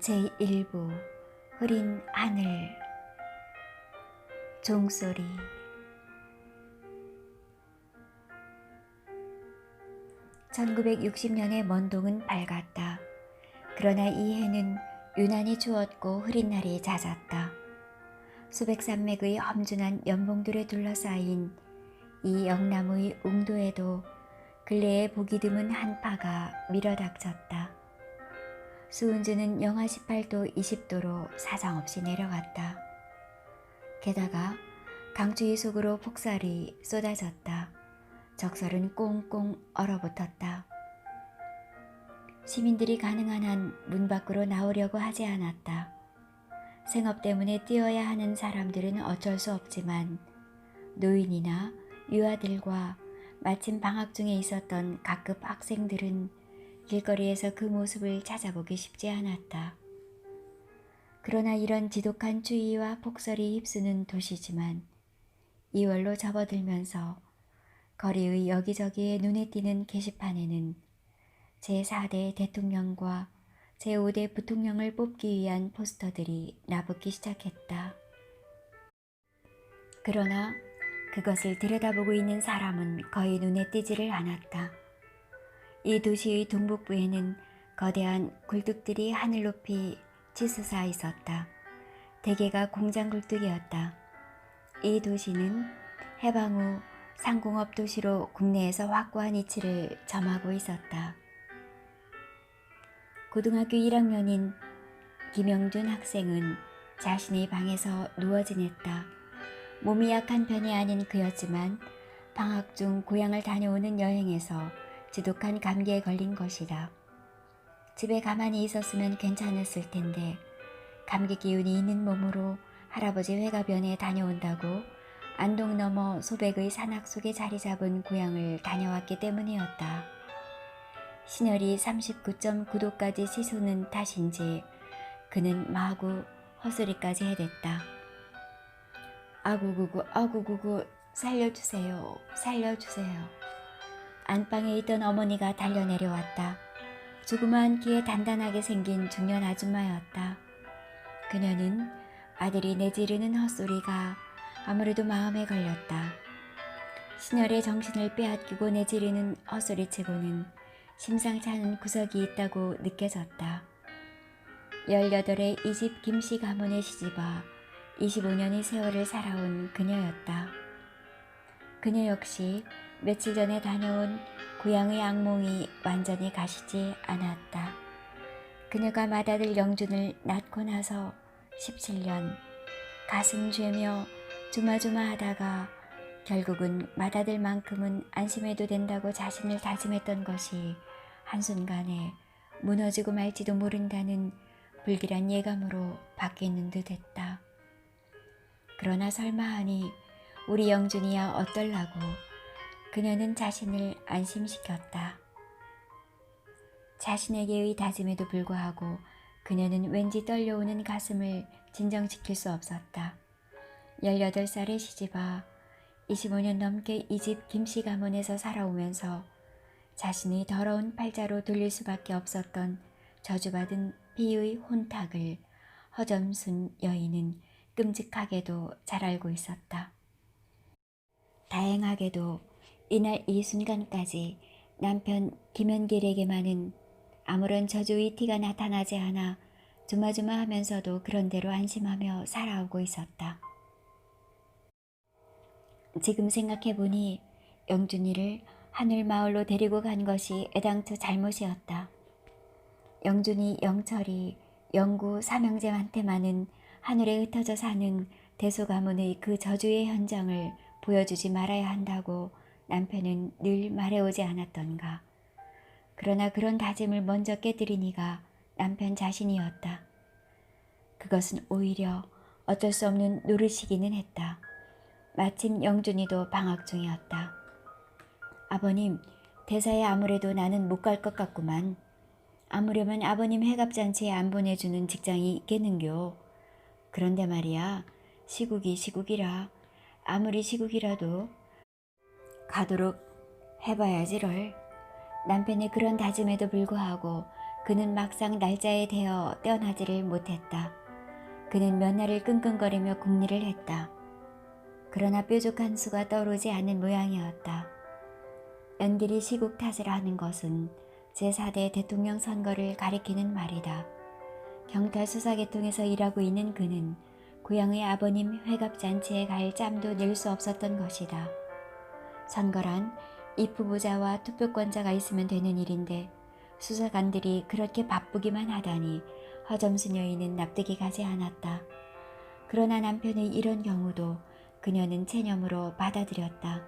제1부 흐린 하늘. 종소리. 1960년의 먼동은 밝았다. 그러나 이 해는 유난히 추웠고 흐린 날이 잦았다. 수백 산맥의 험준한 연봉들에 둘러싸인 이 영남의 웅도에도 근래에 보기 드문 한파가 밀어닥쳤다. 수은주는 영하 18도 20도로 사정없이 내려갔다. 게다가 강추위 속으로 폭설이 쏟아졌다. 적설은 꽁꽁 얼어붙었다. 시민들이 가능한 한 문 밖으로 나오려고 하지 않았다. 생업 때문에 뛰어야 하는 사람들은 어쩔 수 없지만 노인이나 유아들과 마침 방학 중에 있었던 각급 학생들은 길거리에서 그 모습을 찾아보기 쉽지 않았다. 그러나 이런 지독한 추위와 폭설이 휩쓰는 도시지만 2월로 접어들면서 거리의 여기저기에 눈에 띄는 게시판에는 제4대 대통령과 제5대 부통령을 뽑기 위한 포스터들이 나붙기 시작했다. 그러나 그것을 들여다보고 있는 사람은 거의 눈에 띄지를 않았다. 이 도시의 동북부에는 거대한 굴뚝들이 하늘 높이 치솟아 있었다. 대개가 공장 굴뚝이었다. 이 도시는 해방 후 상공업 도시로 국내에서 확고한 위치를 점하고 있었다. 고등학교 1학년인 김영준 학생은 자신의 방에서 누워 지냈다. 몸이 약한 편이 아닌 그였지만 방학 중 고향을 다녀오는 여행에서 지독한 감기에 걸린 것이다. 집에 가만히 있었으면 괜찮았을 텐데 감기 기운이 있는 몸으로 할아버지 회가변에 다녀온다고 안동 너머 소백의 산악 속에 자리 잡은 고향을 다녀왔기 때문이었다. 신혈이 39.9도까지 치솟는 탓인지 그는 마구 헛소리까지 해댔다. 아구구구 아구구구 살려주세요 살려주세요. 안방에 있던 어머니가 달려내려왔다. 조그마한 키에 단단하게 생긴 중년 아줌마였다. 그녀는 아들이 내지르는 헛소리가 아무래도 마음에 걸렸다. 신혈의 정신을 빼앗기고 내지르는 헛소리치고는 심상치 않은 구석이 있다고 느껴졌다. 18의 이 집 김씨 가문에 시집와 25년의 세월을 살아온 그녀였다. 그녀 역시 며칠 전에 다녀온 고향의 악몽이 완전히 가시지 않았다. 그녀가 맏아들 영준을 낳고 나서 17년 가슴 죄며 조마조마하다가 결국은 맏아들만큼은 안심해도 된다고 자신을 다짐했던 것이 한순간에 무너지고 말지도 모른다는 불길한 예감으로 바뀌는 듯 했다. 그러나 설마 하니 우리 영준이야 어떨라고 그녀는 자신을 안심시켰다. 자신에게의 다짐에도 불구하고 그녀는 왠지 떨려오는 가슴을 진정시킬 수 없었다. 18살에 시집와 25년 넘게 이 집 김씨 가문에서 살아오면서 자신이 더러운 팔자로 돌릴 수밖에 없었던 저주받은 피의 혼탁을 허점순 여인은 끔찍하게도 잘 알고 있었다. 다행하게도 이날 이 순간까지 남편 김연길에게만은 아무런 저주의 티가 나타나지 않아 조마조마하면서도 그런대로 안심하며 살아오고 있었다. 지금 생각해보니 영준이를 하늘마을로 데리고 간 것이 애당초 잘못이었다. 영준이, 영철이, 영구, 삼형제한테만은 하늘에 흩어져 사는 대소가문의 그 저주의 현장을 보여주지 말아야 한다고 남편은 늘 말해오지 않았던가. 그러나 그런 다짐을 먼저 깨뜨린 이가 남편 자신이었다. 그것은 오히려 어쩔 수 없는 노릇이기는 했다. 마침 영준이도 방학 중이었다. 아버님, 대사에 아무래도 나는 못 갈 것 같구만. 아무려면 아버님 해갑잔치에 안 보내주는 직장이 있겠는겨. 그런데 말이야, 시국이 시국이라 아무리 시국이라도 가도록 해봐야지를. 남편의 그런 다짐에도 불구하고 그는 막상 날짜에 대어 떠나지를 못했다. 그는 몇 날을 끙끙거리며 궁리를 했다. 그러나 뾰족한 수가 떠오르지 않는 모양이었다. 연길이 시국 탓을 하는 것은 제4대 대통령 선거를 가리키는 말이다. 경찰 수사계통에서 일하고 있는 그는 고향의 아버님 회갑잔치에 갈 짬도 낼 수 없었던 것이다. 선거란 입후보자와 투표권자가 있으면 되는 일인데 수사관들이 그렇게 바쁘기만 하다니 허점순 여인은 납득이 가지 않았다. 그러나 남편의 이런 경우도 그녀는 체념으로 받아들였다.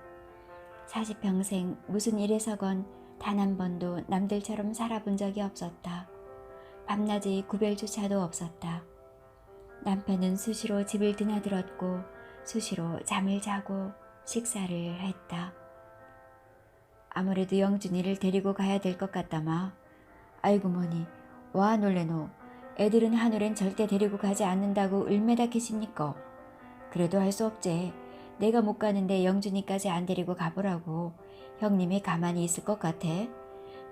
40평생 무슨 일에서건 단 한 번도 남들처럼 살아본 적이 없었다. 밤낮의 구별조차도 없었다. 남편은 수시로 집을 드나들었고 수시로 잠을 자고 식사를 했다. 아무래도 영준이를 데리고 가야 될 것 같다마. 아이고 뭐니 와 놀래노. 애들은 하늘엔 절대 데리고 가지 않는다고 을매다 계십니까? 그래도 할 수 없지. 내가 못 가는데 영준이까지 안 데리고 가보라고. 형님이 가만히 있을 것 같아.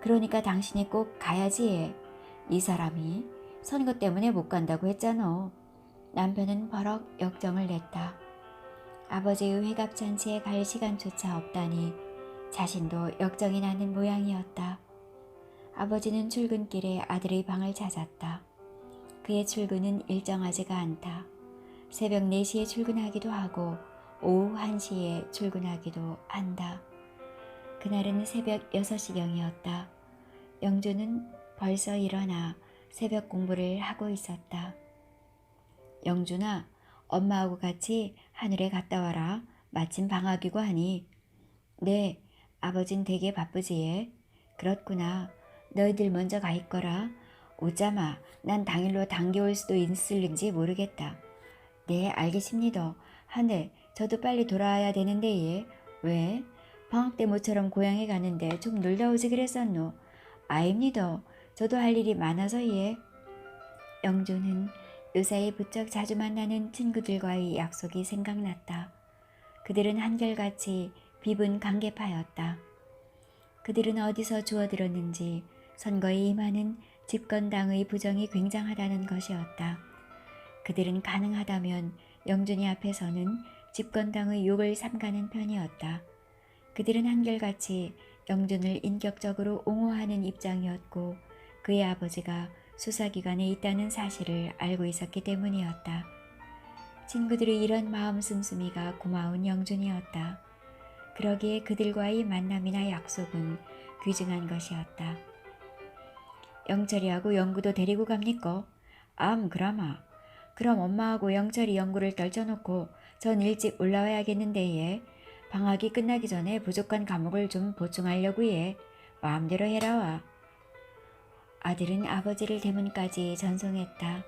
그러니까 당신이 꼭 가야지. 이 사람이 선거 때문에 못 간다고 했잖아. 남편은 버럭 역정을 냈다. 아버지의 회갑잔치에 갈 시간조차 없다니 자신도 역정이 나는 모양이었다. 아버지는 출근길에 아들의 방을 찾았다. 그의 출근은 일정하지가 않다. 새벽 4시에 출근하기도 하고 오후 1시에 출근하기도 한다. 그날은 새벽 6시경이었다. 영주는 벌써 일어나 새벽 공부를 하고 있었다. 영준아, 엄마하고 같이 하늘에 갔다 와라. 마침 방학이고 하니. 네, 아버진 되게 바쁘지. 그렇구나. 너희들 먼저 가 있거라. 오짜마, 난 당일로 당겨올 수도 있을는지 모르겠다. 네, 알겠습니다. 하늘, 저도 빨리 돌아와야 되는데 예. 왜? 방학 때 모처럼 고향에 가는데 좀 놀다 오지 그랬었노. 아입니다. 저도 할 일이 많아서 예. 영주는 요사이 부쩍 자주 만나는 친구들과의 약속이 생각났다. 그들은 한결같이 빚은 강계파였다. 그들은 어디서 주워들었는지 선거에 임하는 집권당의 부정이 굉장하다는 것이었다. 그들은 가능하다면 영준이 앞에서는 집권당의 욕을 삼가는 편이었다. 그들은 한결같이 영준을 인격적으로 옹호하는 입장이었고 그의 아버지가 수사기관에 있다는 사실을 알고 있었기 때문이었다. 친구들의 이런 마음 씀씀이가 고마운 영준이었다. 그러기에 그들과의 만남이나 약속은 귀중한 것이었다. 영철이하고 영구도 데리고 갑니까? 그라마. 그럼 엄마하고 영철이 영구를 떨쳐놓고 전 일찍 올라와야겠는데 예. 방학이 끝나기 전에 부족한 과목을 좀 보충하려고 예. 마음대로 해라와. 아들은 아버지를 대문까지 전송했다.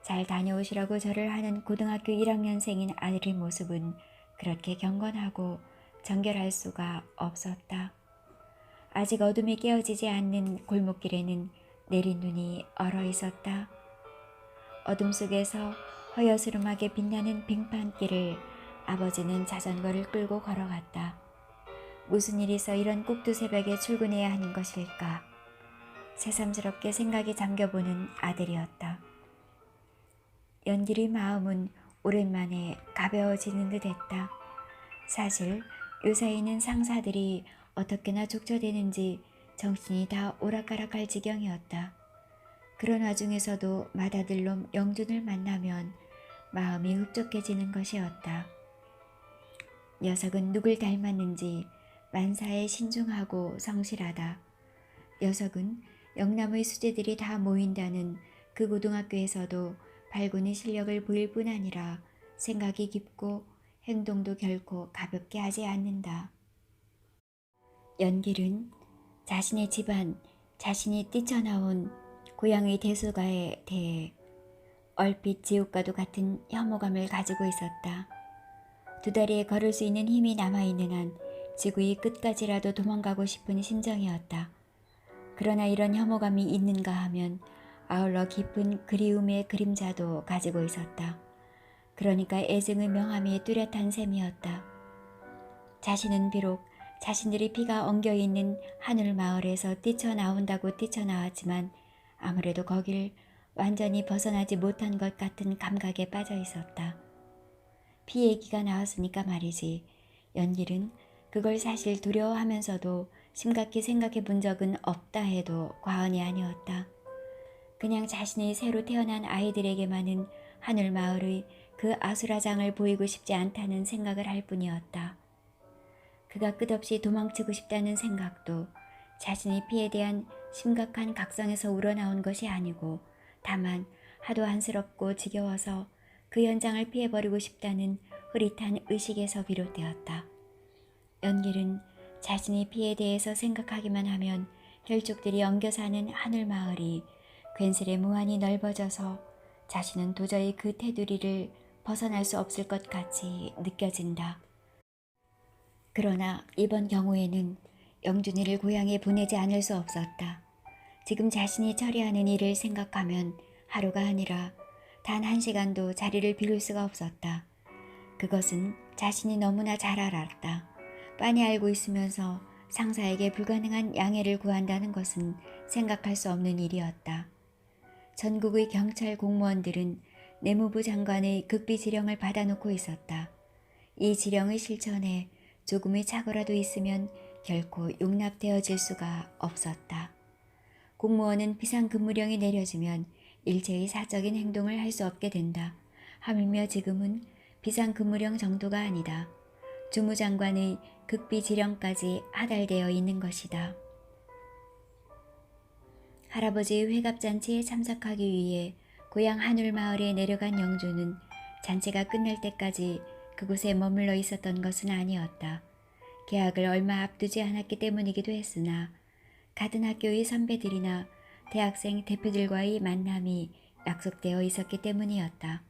잘 다녀오시라고 절을 하는 고등학교 1학년생인 아들의 모습은 그렇게 경건하고 정결할 수가 없었다. 아직 어둠이 깨어지지 않는 골목길에는 내린 눈이 얼어 있었다. 어둠 속에서 허여스름하게 빛나는 빙판길을 아버지는 자전거를 끌고 걸어갔다. 무슨 일이 있어 이런 꼭두 새벽에 출근해야 하는 것일까? 새삼스럽게 생각에 잠겨보는 아들이었다. 연길의 마음은 오랜만에 가벼워지는 듯했다. 사실 요사이는 상사들이 어떻게나 족쳐대는지 정신이 다 오락가락할 지경이었다. 그런 와중에서도 맏아들 놈 영준을 만나면 마음이 흡족해지는 것이었다. 녀석은 누굴 닮았는지 만사에 신중하고 성실하다. 녀석은 영남의 수재들이 다 모인다는 그 고등학교에서도 발군의 실력을 보일 뿐 아니라 생각이 깊고 행동도 결코 가볍게 하지 않는다. 연길은 자신의 집안, 자신이 뛰쳐나온 고향의 대수가에 대해 얼핏 지옥과도 같은 혐오감을 가지고 있었다. 두 다리에 걸을 수 있는 힘이 남아있는 한 지구의 끝까지라도 도망가고 싶은 심정이었다. 그러나 이런 혐오감이 있는가 하면 아울러 깊은 그리움의 그림자도 가지고 있었다. 그러니까 애증의 명암이 뚜렷한 셈이었다. 자신은 비록 자신들이 피가 엉겨있는 하늘 마을에서 뛰쳐나온다고 뛰쳐나왔지만 아무래도 거길 완전히 벗어나지 못한 것 같은 감각에 빠져 있었다. 피 얘기가 나왔으니까 말이지. 연길은 그걸 사실 두려워하면서도 심각히 생각해 본 적은 없다 해도 과언이 아니었다. 그냥 자신이 새로 태어난 아이들에게만은 하늘마을의 그 아수라장을 보이고 싶지 않다는 생각을 할 뿐이었다. 그가 끝없이 도망치고 싶다는 생각도 자신이 피에 대한 심각한 각성에서 우러나온 것이 아니고 다만 하도 안쓰럽고 지겨워서 그 현장을 피해버리고 싶다는 흐릿한 의식에서 비롯되었다. 연길은 자신이 피에 대해서 생각하기만 하면 혈족들이 엉겨 사는 하늘마을이 괜스레 무한히 넓어져서 자신은 도저히 그 테두리를 벗어날 수 없을 것 같이 느껴진다. 그러나 이번 경우에는 영준이를 고향에 보내지 않을 수 없었다. 지금 자신이 처리하는 일을 생각하면 하루가 아니라 단 1시간도 자리를 비울 수가 없었다. 그것은 자신이 너무나 잘 알았다. 빤히 알고 있으면서 상사에게 불가능한 양해를 구한다는 것은 생각할 수 없는 일이었다. 전국의 경찰 공무원들은 내무부 장관의 극비 지령을 받아놓고 있었다. 이 지령의 실천에 조금의 착오라도 있으면 결코 용납되어질 수가 없었다. 공무원은 비상근무령이 내려지면 일체의 사적인 행동을 할 수 없게 된다. 하물며 지금은 비상근무령 정도가 아니다. 주무장관의 극비 지령까지 하달되어 있는 것이다. 할아버지의 회갑잔치에 참석하기 위해 고향 하늘마을에 내려간 영주는 잔치가 끝날 때까지 그곳에 머물러 있었던 것은 아니었다. 개학을 얼마 앞두지 않았기 때문이기도 했으나 같은 학교의 선배들이나 대학생 대표들과의 만남이 약속되어 있었기 때문이었다.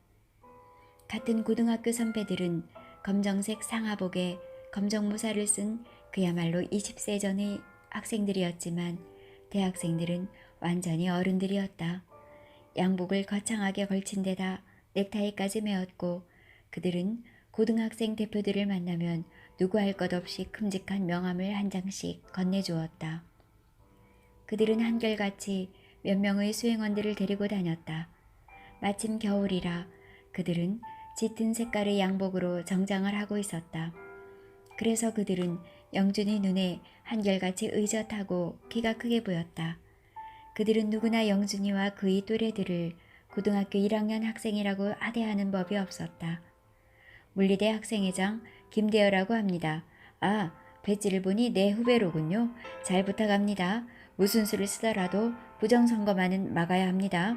같은 고등학교 선배들은 검정색 상하복에 검정모자를 쓴 그야말로 20세 전의 학생들이었지만 대학생들은 완전히 어른들이었다. 양복을 거창하게 걸친 데다 넥타이까지 메었고 그들은 고등학생 대표들을 만나면 누구 할 것 없이 큼직한 명함을 한 장씩 건네주었다. 그들은 한결같이 몇 명의 수행원들을 데리고 다녔다. 마침 겨울이라 그들은 짙은 색깔의 양복으로 정장을 하고 있었다. 그래서 그들은 영준이 눈에 한결같이 의젓하고 키가 크게 보였다. 그들은 누구나 영준이와 그의 또래들을 고등학교 1학년 학생이라고 하대하는 법이 없었다. 물리대 학생회장 김대여라고 합니다. 아, 배지를 보니 내 후배로군요. 잘 부탁합니다. 무슨 수를 쓰더라도 부정선거만은 막아야 합니다.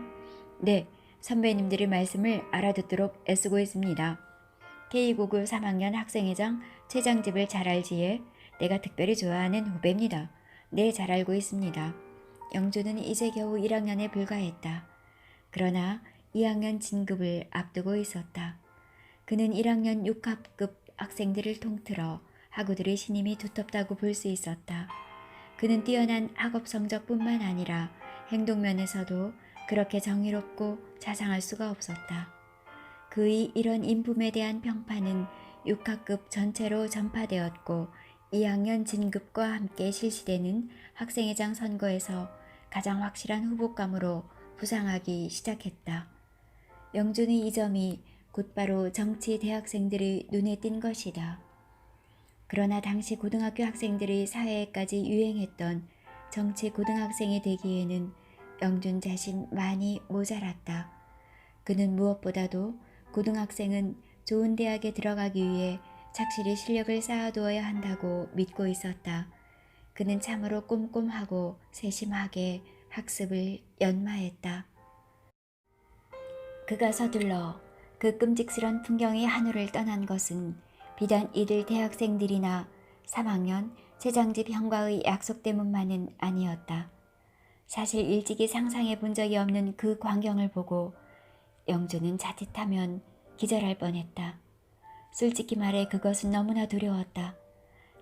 네, 선배님들의 말씀을 알아듣도록 애쓰고 있습니다. K고급 3학년 학생회장 최장집을 잘 알지에 내가 특별히 좋아하는 후배입니다. 네, 잘 알고 있습니다. 영주는 이제 겨우 1학년에 불과했다. 그러나 2학년 진급을 앞두고 있었다. 그는 1학년 6합급 학생들을 통틀어 학우들의 신임이 두텁다고 볼 수 있었다. 그는 뛰어난 학업 성적뿐만 아니라 행동면에서도 그렇게 정의롭고 자상할 수가 없었다. 그의 이런 인품에 대한 평판은 6학급 전체로 전파되었고 2학년 진급과 함께 실시되는 학생회장 선거에서 가장 확실한 후보감으로 부상하기 시작했다. 영준의 이 점이 곧바로 정치 대학생들의 눈에 띈 것이다. 그러나 당시 고등학교 학생들의 사회에까지 유행했던 정치 고등학생이 되기에는 영준 자신 많이 모자랐다. 그는 무엇보다도 고등학생은 좋은 대학에 들어가기 위해 착실히 실력을 쌓아두어야 한다고 믿고 있었다. 그는 참으로 꼼꼼하고 세심하게 학습을 연마했다. 그가 서둘러 그 끔찍스런 풍경의 하늘을 떠난 것은 비단 이들 대학생들이나 3학년 최장집 형과의 약속 때문만은 아니었다. 사실 일찍이 상상해 본 적이 없는 그 광경을 보고 영주는 자칫하면 기절할 뻔했다. 솔직히 말해 그것은 너무나 두려웠다.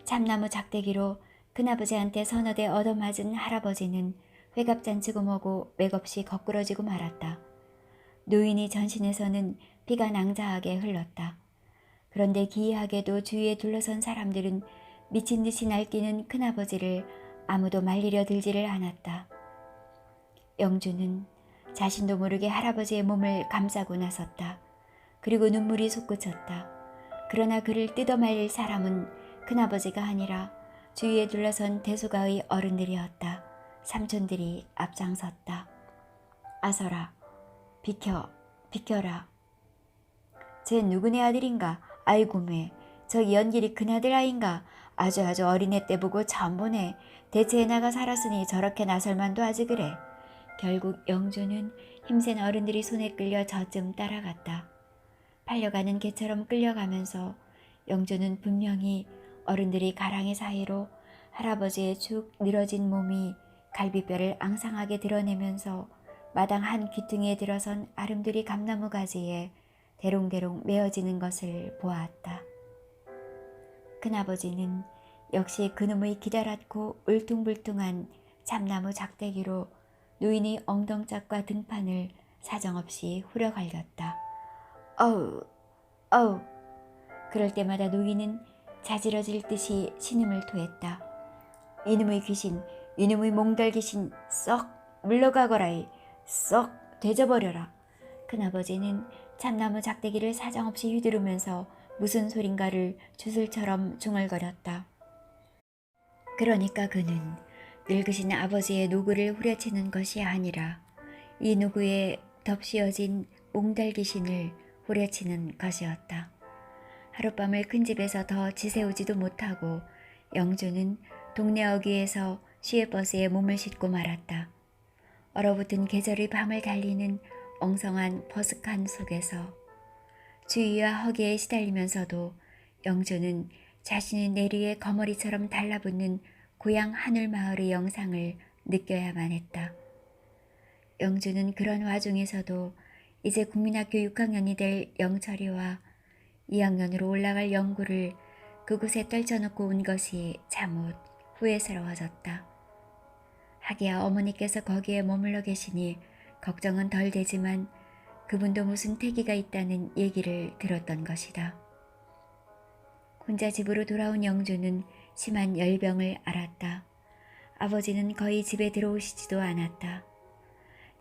참나무 작대기로 큰아버지한테 서너 대 얻어맞은 할아버지는 회갑잔치고 뭐고 맥없이 거꾸러지고 말았다. 노인이 전신에서는 피가 낭자하게 흘렀다. 그런데 기이하게도 주위에 둘러선 사람들은 미친듯이 날뛰는 큰아버지를 아무도 말리려 들지를 않았다. 영주는 자신도 모르게 할아버지의 몸을 감싸고 나섰다. 그리고 눈물이 솟구쳤다. 그러나 그를 뜯어말릴 사람은 큰아버지가 아니라 주위에 둘러선 대수가의 어른들이었다. 삼촌들이 앞장섰다. 아서라, 비켜라. 쟤 누구네 아들인가? 아이고 매, 저기 연길이 큰아들 아인가? 아주 어린애 때 보고 처음 보네. 대체 애나가 살았으니 저렇게 나설만도 하지 그래. 결국 영주는 힘센 어른들이 손에 끌려 저쯤 따라갔다. 팔려가는 개처럼 끌려가면서 영주는 분명히 어른들이 가랑이 사이로 할아버지의 축 늘어진 몸이 갈비뼈를 앙상하게 드러내면서 마당 한 귀퉁이에 들어선 아름드리 감나무 가지에 대롱대롱 메어지는 것을 보았다. 큰아버지는 역시 그놈의 기다랗고 울퉁불퉁한 참나무 작대기로 노인의 엉덩짝과 등판을 사정없이 후려갈겼다. 어우. 그럴 때마다 노인은 자지러질 듯이 신음을 토했다. 이놈의 귀신, 이놈의 몽달 귀신, 썩 물러가거라이, 썩 되져버려라. 큰아버지는 참나무 작대기를 사정없이 휘두르면서 무슨 소린가를 주술처럼 중얼거렸다. 그러니까 그는 늙으신 아버지의 노구를 후려치는 것이 아니라 이 누구의 덮씌어진 몽달 귀신을 후려치는 것이었다. 하룻밤을 큰 집에서 더 지새우지도 못하고 영주는 동네 어귀에서 시외버스에 몸을 싣고 말았다. 얼어붙은 계절의 밤을 달리는 엉성한 버스칸 속에서 주위와 허기에 시달리면서도 영주는 자신의 내리에 거머리처럼 달라붙는 고향 하늘마을의 영상을 느껴야만 했다. 영주는 그런 와중에서도 이제 국민학교 6학년이 될 영철이와 2학년으로 올라갈 영구를 그곳에 떨쳐놓고 온 것이 잠옷 후회스러워졌다. 하기야 어머니께서 거기에 머물러 계시니 걱정은 덜 되지만 그분도 무슨 태기가 있다는 얘기를 들었던 것이다. 혼자 집으로 돌아온 영주는 심한 열병을 앓았다. 아버지는 거의 집에 들어오시지도 않았다.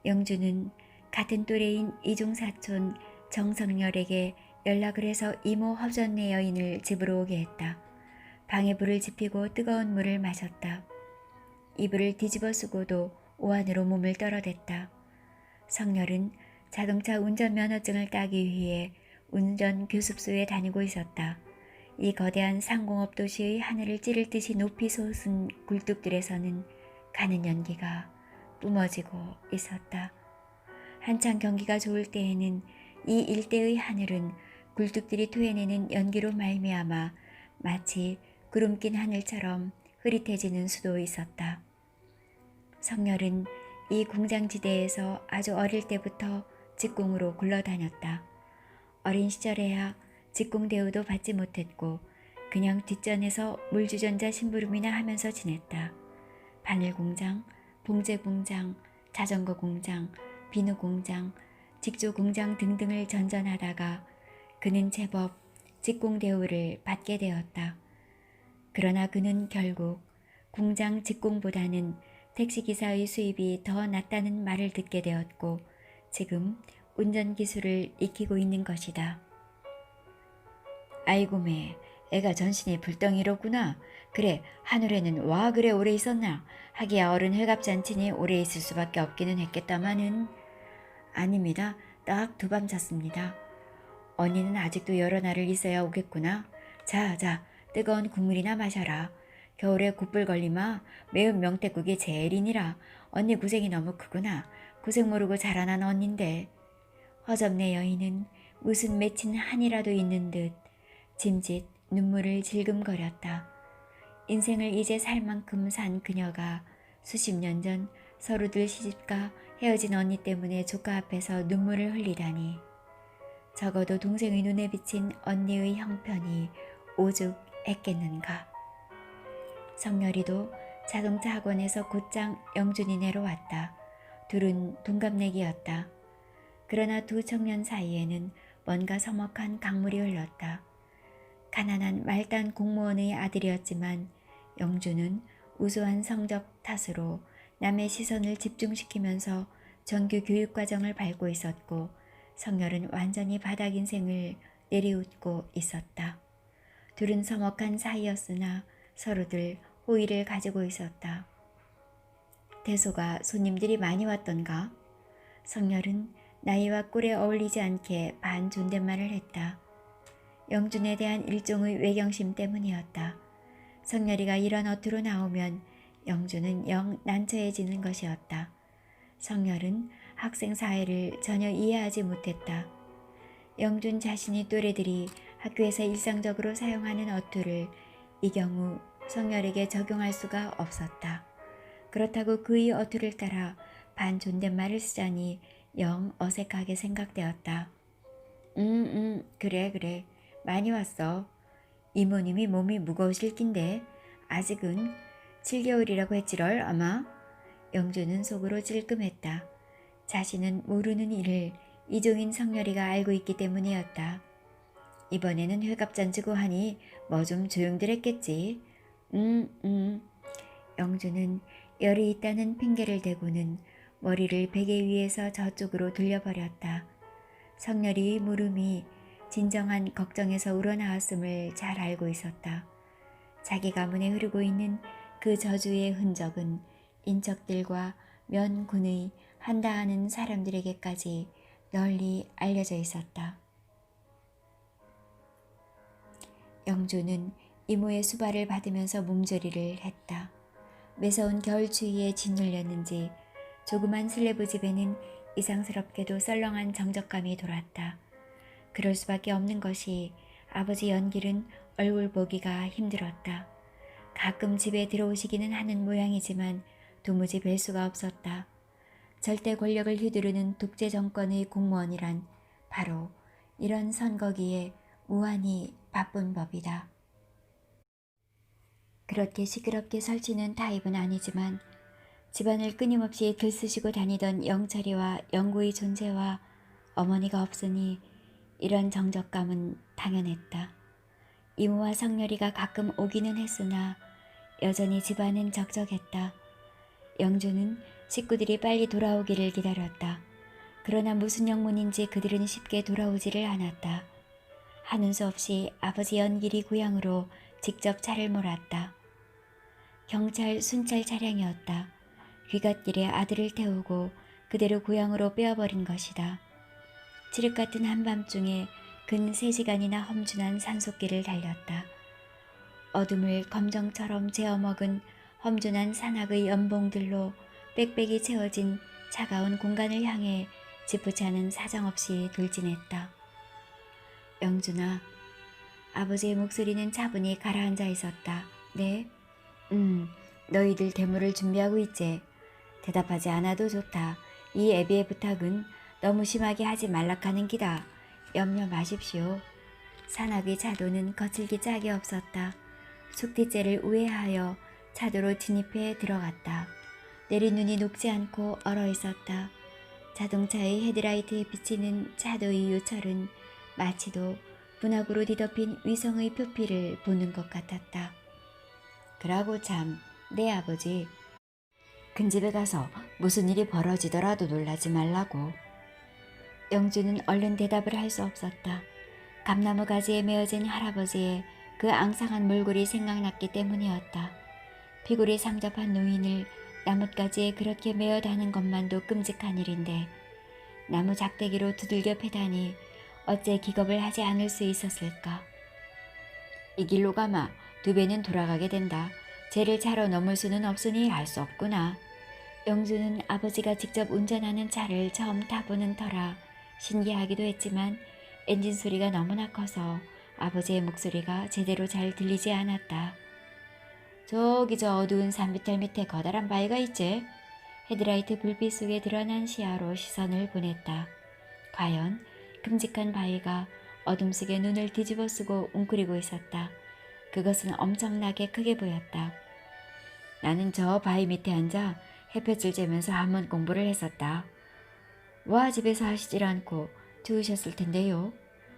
영주는 같은 또래인 이중사촌 정성열에게 연락을 해서 이모 허전네 여인을 집으로 오게 했다. 방에 불을 지피고 뜨거운 물을 마셨다. 이불을 뒤집어 쓰고도 오한으로 몸을 떨어댔다. 성열은 자동차 운전면허증을 따기 위해 운전 교습소에 다니고 있었다. 이 거대한 상공업 도시의 하늘을 찌를 듯이 높이 솟은 굴뚝들에서는 가는 연기가 뿜어지고 있었다. 한창 경기가 좋을 때에는 이 일대의 하늘은 굴뚝들이 토해내는 연기로 말미암아 마치 구름 낀 하늘처럼 흐릿해지는 수도 있었다. 성열은 이 공장지대에서 아주 어릴 때부터 직공으로 굴러다녔다. 어린 시절에야 직공 대우도 받지 못했고 그냥 뒷전에서 물주전자 심부름이나 하면서 지냈다. 바늘공장, 봉제공장, 자전거 공장, 비누공장, 직조공장 등등을 전전하다가 그는 제법 직공 대우를 받게 되었다. 그러나 그는 결국 공장 직공보다는 택시기사의 수입이 더 낫다는 말을 듣게 되었고 지금 운전기술을 익히고 있는 것이다. 아이고 매, 애가 전신이 불덩이로구나. 그래, 하늘에는 와 그래 오래 있었나? 하기야 어른 회갑잔치니 오래 있을 수밖에 없기는 했겠다마는. 아닙니다. 딱 두 밤 잤습니다. 언니는 아직도 여러 날을 있어야 오겠구나. 자, 뜨거운 국물이나 마셔라. 겨울에 굿불 걸리마. 매운 명태국이 제일이니라. 언니 고생이 너무 크구나. 고생 모르고 자라난 언니인데. 허접네 여인은 무슨 맺힌 한이라도 있는 듯 짐짓 눈물을 질금거렸다. 인생을 이제 살 만큼 산 그녀가 수십 년 전 서로들 시집가 헤어진 언니 때문에 조카 앞에서 눈물을 흘리다니. 적어도 동생의 눈에 비친 언니의 형편이 오죽했겠는가. 성열이도 자동차 학원에서 곧장 영준이네로 왔다. 둘은 동갑내기였다. 그러나 두 청년 사이에는 뭔가 서먹한 강물이 흘렀다. 가난한 말단 공무원의 아들이었지만 영주는 우수한 성적 탓으로 남의 시선을 집중시키면서 정규 교육과정을 밟고 있었고 성열은 완전히 바닥 인생을 내리웃고 있었다. 둘은 서먹한 사이였으나 서로들 호의를 가지고 있었다. 대소가 손님들이 많이 왔던가? 성열은 나이와 꼴에 어울리지 않게 반존댓말을 했다. 영준에 대한 일종의 외경심 때문이었다. 성열이가 이런 어투로 나오면 영준은 영 난처해지는 것이었다. 성열은 학생 사회를 전혀 이해하지 못했다. 영준 자신이 또래들이 학교에서 일상적으로 사용하는 어투를 이 경우 성열에게 적용할 수가 없었다. 그렇다고 그의 어투를 따라 반존댓말을 쓰자니 영 어색하게 생각되었다. 그래. 많이 왔어. 이모님이 몸이 무거우실 낀데 아직은 7개월이라고 했지럴 아마. 영준은 속으로 찔끔했다. 자신은 모르는 일을 이종인 성열이가 알고 있기 때문이었다. 이번에는 회갑잔치고 하니 뭐 좀 조용들 했겠지. 영준은 열이 있다는 핑계를 대고는 머리를 베개 위에서 저쪽으로 돌려버렸다. 성열이의 물음이 진정한 걱정에서 우러나왔음을 잘 알고 있었다. 자기 가문에 흐르고 있는 그 저주의 흔적은 인척들과 면군의 한다 하는 사람들에게까지 널리 알려져 있었다. 영주는 이모의 수발을 받으면서 몸조리를 했다. 매서운 겨울 추위에 짓눌렸는지 조그만 슬래브 집에는 이상스럽게도 썰렁한 정적감이 돌았다. 그럴 수밖에 없는 것이 아버지 연길은 얼굴 보기가 힘들었다. 가끔 집에 들어오시기는 하는 모양이지만 도무지 뵐 수가 없었다. 절대 권력을 휘두르는 독재 정권의 공무원이란 바로 이런 선거기에 무한히 바쁜 법이다. 그렇게 시끄럽게 설치는 타입은 아니지만 집안을 끊임없이 들쑤시고 다니던 영철이와 영구의 존재와 어머니가 없으니 이런 정적감은 당연했다. 이모와 성열이가 가끔 오기는 했으나 여전히 집안은 적적했다. 영주는 식구들이 빨리 돌아오기를 기다렸다. 그러나 무슨 영문인지 그들은 쉽게 돌아오지를 않았다. 하는 수 없이 아버지 연길이 고향으로 직접 차를 몰았다. 경찰 순찰 차량이었다. 귀갓길에 아들을 태우고 그대로 고향으로 빼어버린 것이다. 칠흑 같은 한밤중에 근 3시간이나 험준한 산속길을 달렸다. 어둠을 검정처럼 재어먹은 험준한 산악의 연봉들로 빽빽이 채워진 차가운 공간을 향해 지푸차는 사정없이 돌진했다. 영준아, 아버지의 목소리는 차분히 가라앉아 있었다. 네? 너희들 대물을 준비하고 있지? 대답하지 않아도 좋다. 이 애비의 부탁은 너무 심하게 하지 말락하는 기다. 염려 마십시오. 산악의 차도는 거칠기 짝이 없었다. 숙티째를 우회하여 차도로 진입해 들어갔다. 내린 눈이 녹지 않고 얼어 있었다. 자동차의 헤드라이트에 비치는 차도의 요철은 마치도 분화구로 뒤덮인 위성의 표피를 보는 것 같았다. 그러고 참, 내 아버지. 큰 집에 가서 무슨 일이 벌어지더라도 놀라지 말라고. 영주는 얼른 대답을 할 수 없었다. 감나무 가지에 메어진 할아버지의 그 앙상한 몰골이 생각났기 때문이었다. 피골이 상접한 노인을 나뭇가지에 그렇게 메어 다는 것만도 끔찍한 일인데 나무 작대기로 두들겨 패다니 어째 기겁을 하지 않을 수 있었을까. 이 길로 가마 2배는 돌아가게 된다. 쟤를 차로 넘을 수는 없으니 할 수 없구나. 영주는 아버지가 직접 운전하는 차를 처음 타보는 터라 신기하기도 했지만 엔진 소리가 너무나 커서 아버지의 목소리가 제대로 잘 들리지 않았다. 저기 저 어두운 산비탈 밑에 커다란 바위가 있지? 헤드라이트 불빛 속에 드러난 시야로 시선을 보냈다. 과연 큼직한 바위가 어둠 속에 눈을 뒤집어 쓰고 웅크리고 있었다. 그것은 엄청나게 크게 보였다. 나는 저 바위 밑에 앉아 햇볕을 쬐면서 한문 공부를 했었다. 와 집에서 하시질 않고 두으셨을 텐데요.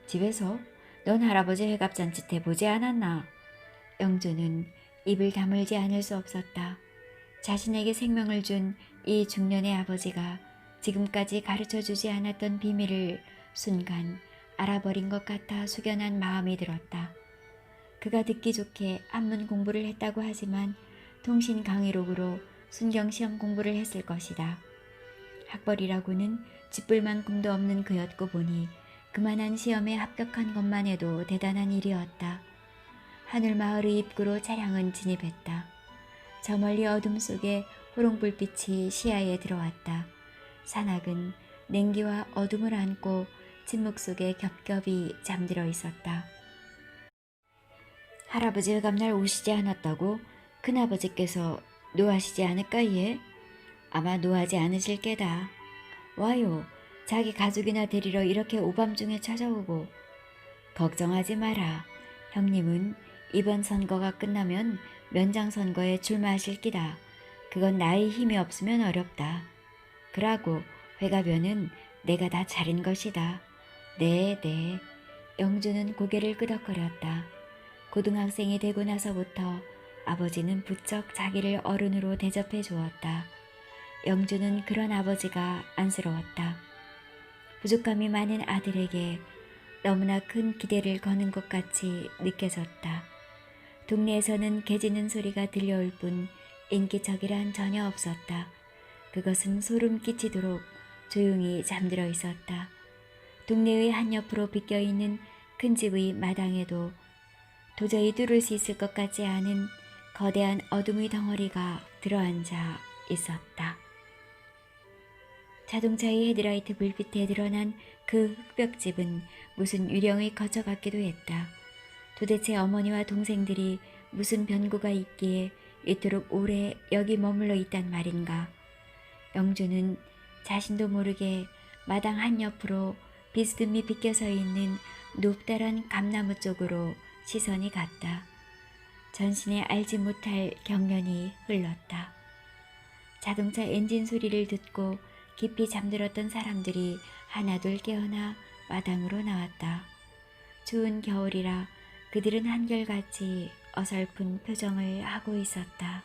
집에서? 넌 할아버지 회갑잔치 때 보지 않았나? 영주는 입을 다물지 않을 수 없었다. 자신에게 생명을 준 이 중년의 아버지가 지금까지 가르쳐주지 않았던 비밀을 순간 알아버린 것 같아 숙연한 마음이 들었다. 그가 듣기 좋게 한문 공부를 했다고 하지만 통신 강의록으로 순경시험 공부를 했을 것이다. 학벌이라고는 쥐뿔만큼도 없는 그였고 보니 그만한 시험에 합격한 것만 해도 대단한 일이었다. 하늘마을의 입구로 차량은 진입했다. 저 멀리 어둠 속에 호롱불빛이 시야에 들어왔다. 산악은 냉기와 어둠을 안고 침묵 속에 겹겹이 잠들어 있었다. 할아버지 회감날 오시지 않았다고? 큰아버지께서 노하시지 않을까 예? 아마 노하지 않으실 게다. 와요. 자기 가족이나 데리러 이렇게 오밤중에 찾아오고. 걱정하지 마라. 형님은 이번 선거가 끝나면 면장선거에 출마하실 기다. 그건 나의 힘이 없으면 어렵다. 그러고 회가변은 내가 다 차린 것이다. 네. 영주는 고개를 끄덕거렸다. 고등학생이 되고 나서부터 아버지는 부쩍 자기를 어른으로 대접해 주었다. 영주는 그런 아버지가 안쓰러웠다. 부족함이 많은 아들에게 너무나 큰 기대를 거는 것 같이 느껴졌다. 동네에서는 개 짖는 소리가 들려올 뿐 인기척이란 전혀 없었다. 그것은 소름 끼치도록 조용히 잠들어 있었다. 동네의 한옆으로 비껴있는 큰 집의 마당에도 도저히 뚫을 수 있을 것 같지 않은 거대한 어둠의 덩어리가 들어앉아 있었다. 자동차의 헤드라이트 불빛에 드러난 그 흑벽집은 무슨 유령의 거처 같기도 했다. 도대체 어머니와 동생들이 무슨 변고가 있기에 이토록 오래 여기 머물러 있단 말인가. 영주는 자신도 모르게 마당 한옆으로 비스듬히 비껴서 있는 높다란 감나무 쪽으로 시선이 갔다. 전신에 알지 못할 경련이 흘렀다. 자동차 엔진 소리를 듣고 깊이 잠들었던 사람들이 하나둘 깨어나 마당으로 나왔다. 추운 겨울이라 그들은 한결같이 어설픈 표정을 하고 있었다.